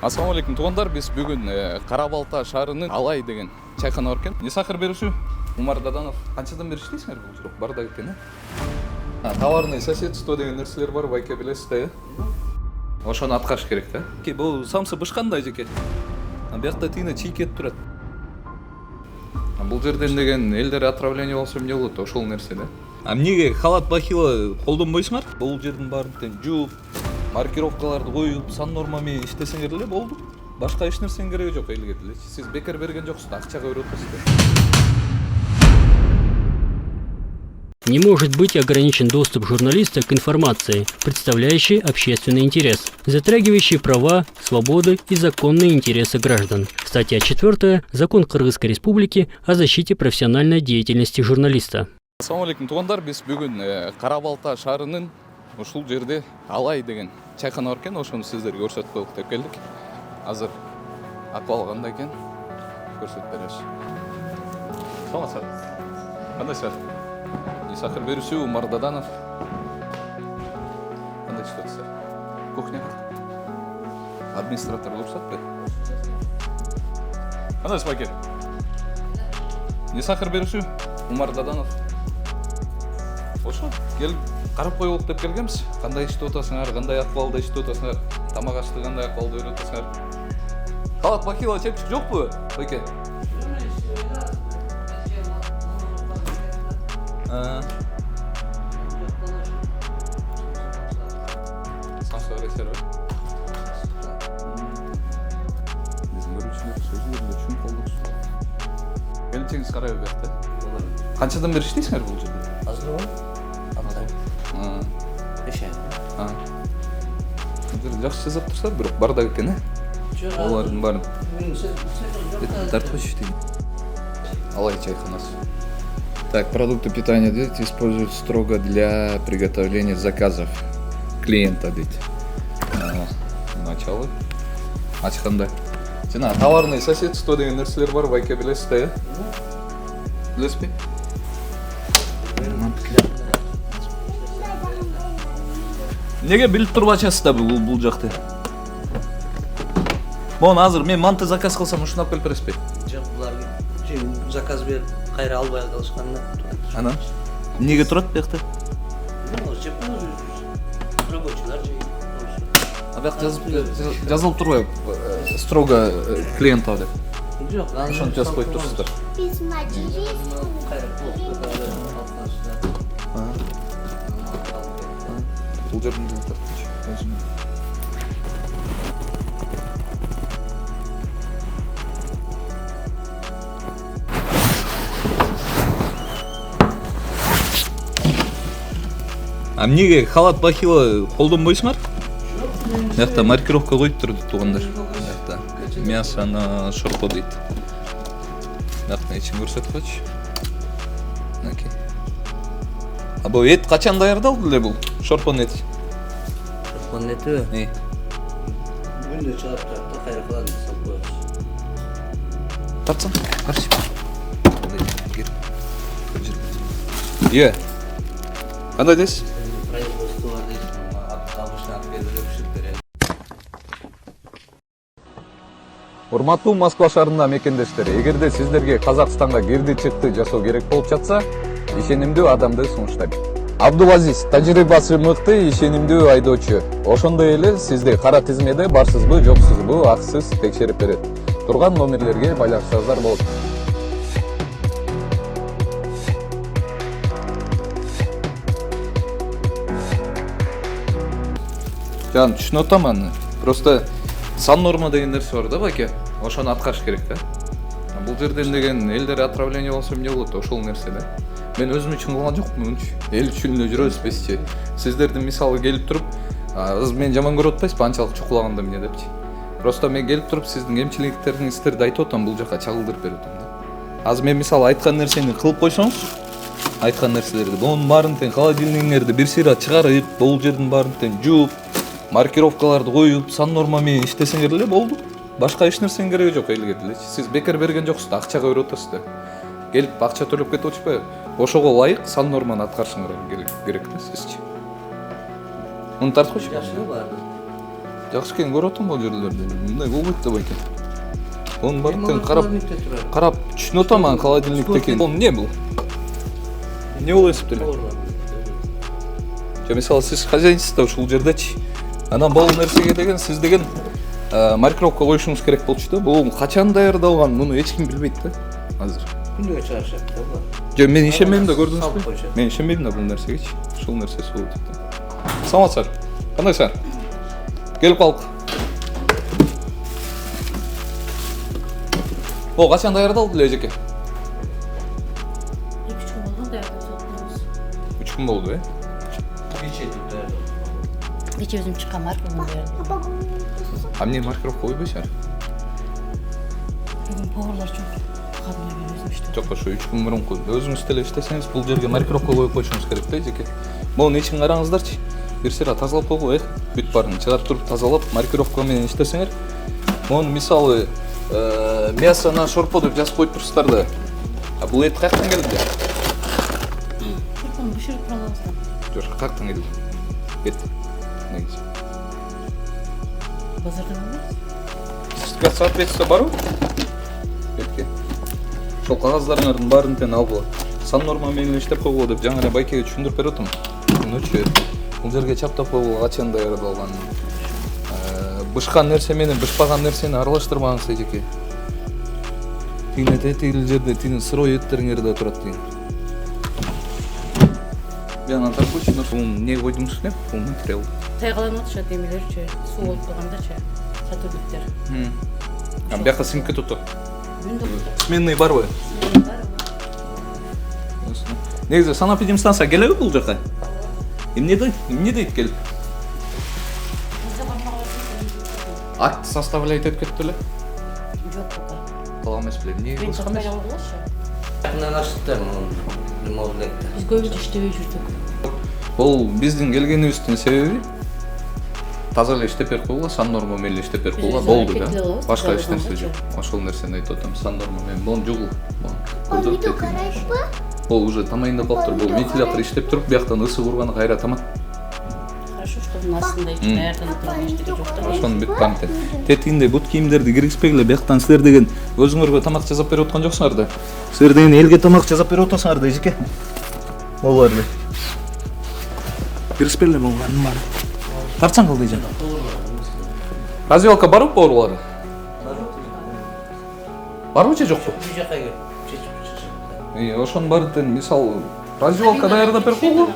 Ассаламу алейкум туугандар, биз бүгүн Кара Балта шаарынын Алай деген чайкана бар экен. Несакыр берүүчү Умар Даданов. Канчадан бери иштейсиңер бул жерде? Барда экен, Товарный соседство деген нерселер бар, байке билесиз да, Ошону аткарыш керек да. Бул самсы бышкандай жеке. Биякта тыйна чий кетип турат. Бул жерден деген элдер отравление болсо эмне болот? Ошол нерсе да. Эмнеге халат бахила колдонбойсуңар? Бул жердин баарын жууп, маркировкаларды коюп, сан норма менен иштесеңер эле болду. Башка эч нерсенин кереги жок элге делечи. Сиз бекер берген жоксуз, акчага берип атасыз. Не может быть ограничен доступ журналиста к информации, представляющей общественный интерес, затрагивающей права, свободы и законные интересы граждан. Статья 4. Закон Кыргызской Республики о защите профессиональной деятельности журналиста. Ассаламу алейкум туугандар, биз бүгүн Кара Балта шаарынын ушул жерде Алай деген чайкана бар экен. Ошону сиздерге көрсөтүп коелук деп келдик. Азыр акыбал кандай экен көрсөтүп беребиз. Саламатсыздар. Кандайсыздар? Несакыр берүүчү Умар Даданов. Кандай иштеп атасыздар? Кухня. Администратор уруксатпы? Кандайсыз байке? Несакыр берүүчү Умар Даданов. Ошо келип карап коелук деп келгенбиз. Кандай иштеп атасыңар? Кандай акыбалда иштеп атасыңар? Тамак ашты кандай акыбалда берип атасыңар? Калат бакила чепчик жокпу, байке? Самсо резерв. Биздин көрүүчүлөр сөзүлөрүндө чүн колдоксу. Келчеңиз карай берди. Канчадан бери иштейсиңер бул жерде? Азыр ғой? Жакшы жасап турса, бирок барда экен, Олардын баарын тартып иштейт. Алай чайканасы. Так, продукты питания дети используют строго для приготовления заказов клиента дети. Начало. Ачканда. Жана товарный соседство деген нерселер бар, байке билесиз да, Билесизби? Неге билип туруп ачасыз да бул жакты? Мону азыр мен манты заказ кылсам ушунап келип бересизби? Жок, булар заказ берип кайра албай калышканда. Анан эмнеге турат биякта? Жеп рабочийлар жейт. Бияк жазылып турбайбы? Строго клиентка деп. Жок, Ошону жазып коюп турсуздар. Бул жерден тартыч. Эмнеге халат бахила колдонбойсуңар? Биякта маркировка коюп турду туугандар. Биякта мясо на шорпо дейт. Биякта эчин көрсөтүп койчу. Окей. А бул эт качан даярдалды эле бул? Шорпонун эти. Шорпонун этиби? Күндө чыгып турат да, кайра кылады салып коебуз. Тартсаң, каршы. Е. Кандай дейсиз? Производство бар дейт. Обычно отбелгилеп пиширип берет. Урматтуу Москва шаарында мекендештер, эгерде сиздерге Казакстанга кирди чыкты жасоо керек болуп жатса, ишенимдүү адамды сунуштайм. Абдулазиз тажрыйбасы мыкты, ишенимдүү айдоочу. Ошондой эле сизди кара тизмеде барсызбы, жоксузбу, аксыз текшерип берет. Турган номерлерге байланышсаңыздар болот. Жан, түшүнүп атам аны. Просто сан норма деген нерсе бар да, байке. Ошону аткарыш керек да. Бул жерден деген элдер отравление болсо эмне болот? Ошол нерсе да. Мен өзүм үчүн кылган жокмун. Эл үчүн эле жүрөбүз бизчи. Сиздердин мисалы келип туруп, мен жаман көрүп атпайсызбы анчалык чукулаганда эмне депчи. Просто мен келип туруп сиздин кемчиликтериңиздерди айтып атам, бул жака чагылдырып берип атам да. Азыр мен мисалы айткан нерсени кылып койсоңуз, айткан нерселерди, бунун баарын тең холодильниңерди бир сыйра чыгарып, бул жердин баарын тең жууп, маркировкаларды коюп, сан норма менен иштесеңер эле болду. Башка эч нерсенин кереги жок элге делечи. Сиз бекер берген жоксуз, акчага берип атасыз да. Келип акча төлөп кетип атышпайбы? Ошого ылайык сан норманы аткарышыңар керек да сизчи. Муну тартып койчу. Жакшы бар. Жакшы экен көрүп атам бул жерлерди. Мындай болбойт да байке. Onun бар тең карап түшүнүп атам анан холодильникте экен. Бул эмне бул? Эмне болуп эсептелет? Же мисалы сиз хозяйнсыз да ушул жердечи. Анан бул нерсеге деген сиз деген маркировка коюшуңуз керек болчу да. Бул качан даярдалган, муну эч ким билбейт да азыр. Күндөгө чыгарышат да булар. Же мен ишенбейм да, көрдүңүзбү? Мен ишенбейм да бул нерсегечи. Ушул нерсе болуп атат. Саламатсыздар. Кандайсың? Келип калдык. О, качан даярдалды эле эжеке? 2-3 gün oldu даярдап 3 күн болду, Кече деп даярдап. Кече өзүм чыккан маркировка даярдап. А эмне маркировка койбойсуңар? Бүгүн поварлар жок. Кадимде мен өзүм иштеп. Жок, ошо 3 күн мурун өзүңүз деле иштесеңиз, бул жерге маркировка коюп коюшуңуз керек да эжеке. Муну ичин караңыздарчы. Бир сыйра тазалап койгула, бүт баарын чыгарып туруп тазалап, маркировка менен иштесеңер. Муну мисалы мясо на шорпо деп жазып коюп турсуздар да. А бул эт каяктан келди? Шорпону бышырып тура алабыз да. Жок, каяктан келди? Эт. Негизи. Базардан алабыз. Сизге соответствие барбы? Этке. Ошол кагаздарыңардын баарын тең алгыла. Сан норма менен иштеп койгула деп жаңы эле байкеге түшүндүрүп берип атам. Түшүнүчү. Бул жерге чаптап койгула качан даярдалганын. Бышкан нерсе менен бышпаган нерсени аралаштырбаңыз эжеке. Тигине тетил жерде тигин сырой эттериңер да турат деген. Бияна тарпучу, бул эмне койдуңуз деп? Бул материал. Тайгаланып атышат эмелерчи, суу болуп тургандачы. Сатурлуктар. А бияка сиңип кетип атат. Күндө Сменный барбы? Негизи санэпидемстанция келеби бул жака? Эмне дейт келип? Акт составляйт этип кетти эле. жок пока. Кала эмес белем. Эмне Мен кылышкан чакпай эмес? алгылашы. Акынан аштык да ремонтлекте. Биз көбүнчө иштебей жүрдүк. Бул биздин келгенибиздин себеби таза эле иштеп берип койгула, сан норма менен иштеп берип койгула, болду да. Башка эч нерсе жок. Ошол нерсени айтып атам, сан норма менен. Бул жугул. Бул уже тамайындап калыптыр. Бул вентилятор иштеп туруп, бияктан ысык урганы кайра тамат. Хорошо, что астында эч даярданып турган эчтеке жок да. Ошону бүт памтен. Тетигинде бут кийимдерди киргизбегиле, бияктан силер деген өзүңөргө тамак жасап берип аткан жоксуңар да. Силер деген элге тамак жасап берип атасыңар да эжеке. Болор эле. Киргизбегиле болгонун бар. Тарчаң кылды эже. Развилка барбы боорлары? Барбы же жокпу? Бу жака келип чечип. Ошонун баары тең мисалы развилка даярдап берип койгула.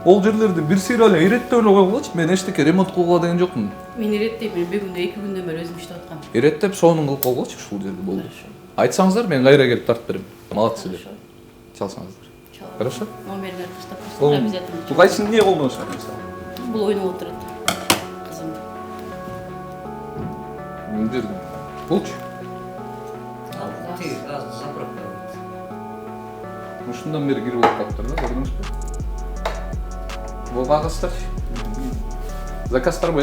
Ол жерлерди бир сыйра эле иреттеп эле койгулачы. Мен эчтеке ремонт кылгыла деген жокмун. Мен иреттейм, мен бүгүндө 2 күндөн бери өзүм иштеп аткам. Иреттеп сонун кылып койгулачы ушул жерде болду. Айтсаңыздар мен кайра келип тартып берем. Молодцы деп. Чалсаңыздар. Хорошо? Номерин таштап Бул койсоң обязательно. бул кайсысын эмне колдонушат мисалы? Бул ойноп отурат. Кызым. Бул жерде. Болчу. Ал тиз газ заправка. Ушундан бери кирип алып калыптыр да, көрдүңүзбү? Бул кагаздар. Заказдар бу.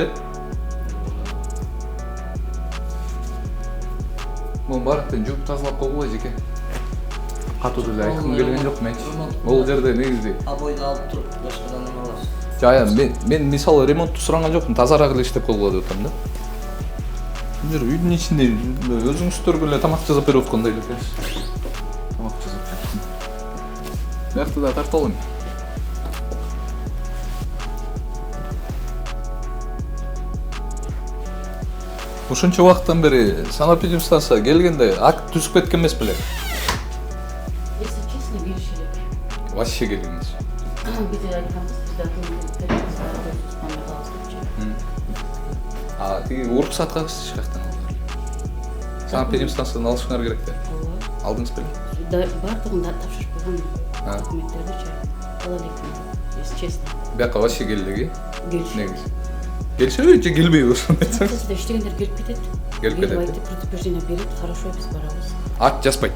Бул баары тең жууп тазалап койгула эжеке. Катуу деле айткым келген жок менчи. Бул жерде негизи Обойду алып туруп башкадан эме аласыз. жая мен мисалы ремонтту суранган жокмун, тазараак эле иштеп койгула деп атам да. Бул жер үйдүн ичинде өзүңүздөргө эле тамак жасап берип аткандай эле экенсиз. Тамак жасап берип. Бияктı да тартып алайын. Ушунча убакыттан бери санэпидемстанция келгенде акт түзүп кеткен эмес беле? Если честно, келишелек. Вообще келген эмес. Бизде айтканбыз, бизде А тиги уруксат кагыз жактан алдыңар. Санэпидемстанциядан алышыңар керек да. Алдыңыз беле? Бардыгын да тапшырып койгон документтердичи. Ала элекмин, если честно. Бияка вообще келдиги? Келишелек. Негизи. Келишеби же келбейби ошону айтсаң? Сизде иштегендер келип кетет. Келип кетет. Айтып предупреждение берет, хорошо биз барабыз. Акт жазбайт.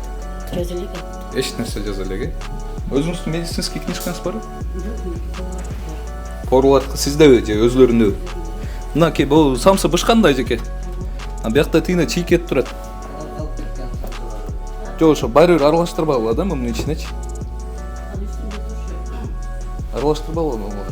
Жаза элек. Эч нерсе жаза элек. Өзүңүздүн медицинский книжкаңыз барбы? Жок, меники Порулар сиздеби же өзлөрүндө? Мынакей бул самсы бышкандай эжеке. А биякта тигине чийик кетип турат. Алып кеткен. Жок, ошо баары бир аралаштырбагыла да мунун ичинечи. ал үстүндө турушу. Аралаштырбагыла.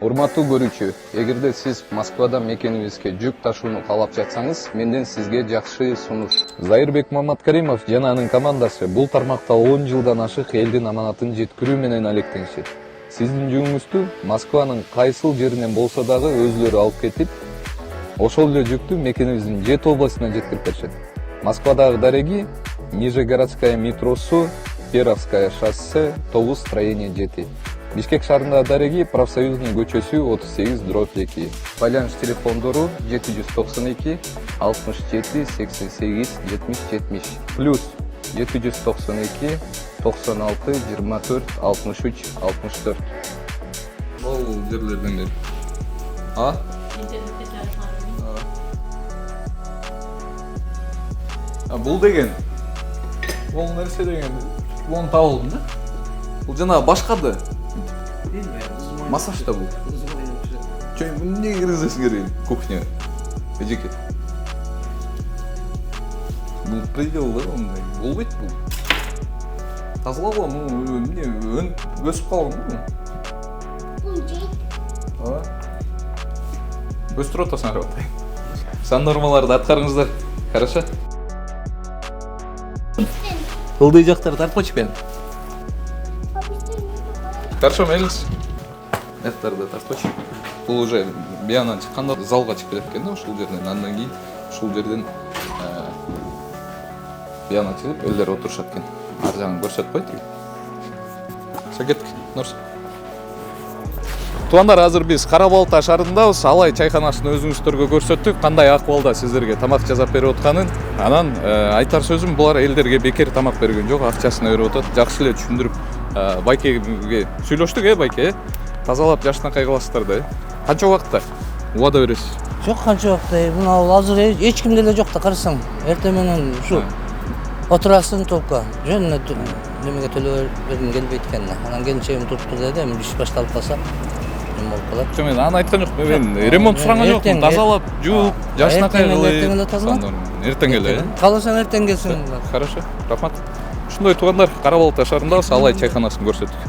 Урматтуу көрүүчү, эгерде сиз Москвада мекенибизге жүк ташууну каалап жатсаңыз, менден сизге жакшы сунуш. Зайырбек Маматкаримов жана анын командасы бул тармакта 10 жылдан ашык элдин аманатын жеткирүү менен алектенишет. Сиздин жүгүңүздү Москванын кайсыл жеринен болсо дагы өзүлөрү алып кетип, ошол эле жүктү мекенибиздин 7 областына жеткирип беришет. Москвадагы дареги Нижегородская метросу, Перовская шоссе, 9 строение 7. Бишкек шаарындагы дареги Профсоюзный көчөсү 38/2. Байланыш телефондору 792 67 88 70 70 плюс 792 96 24 63 64. Ол жерлерден бери. Бул деген. Бул нерсе деген. Бул табылдым да. Бул жана башкады. Массаж да бул. Чөй эмне киргизесиң керек кухня. Эжеке. Бул предел да ондай. Болбойт бул. Тазалап эмне өсүп калган да. Өстүрүп атасың арабай. Сан нормаларды аткарыңыздар. Хорошо? Ылдый жактарды тартпачы бен. Хорошо, мелис. Эттарды тартпачы. Бул уже биянан чыкканда залга чыгып кетет экен да, ушул жерден. Андан кийин ушул жерден бияна чыгып элдер отурушат экен. Ар жагын көрсөтпөй тиги. Сакет, норс. Туугандар, азыр биз Кара Балта шаарындабыз. Алай чайканасын өзүңүздөргө көрсөттүк. Кандай акыбалда сиздерге тамак жасап берип атканын. Анан айтар сөзүм, булар элдерге бекер тамак берген жок, акчасын берип атат. Жакшы эле түшүндүрүп байкеге сүйлөштүк, байке. Тазалап жашынакай кыласыздар да. Канча убакытта убада бересиз? Жок, канча убакытта. Мына азыр эч кимде эле жок да, карасаң. Эртең менен ушу отурасың толка. Жөн немеге төлөп бергим келбейт экен. Анан келинчегим туруп турду да, иш башталып калса. Жоқ, мен аны айтқан жоқпын, мен ремонт сұраған жоқпын, тазалап, жуып, жашынакай кылып. Ертең эле тазалап. Ертең эле. Кааласаң ертең келсең. Хорошо, рахмат. Ушундай туугандар, Кара Балта шаарындабыз, Алай чайканасын көрсөттүк.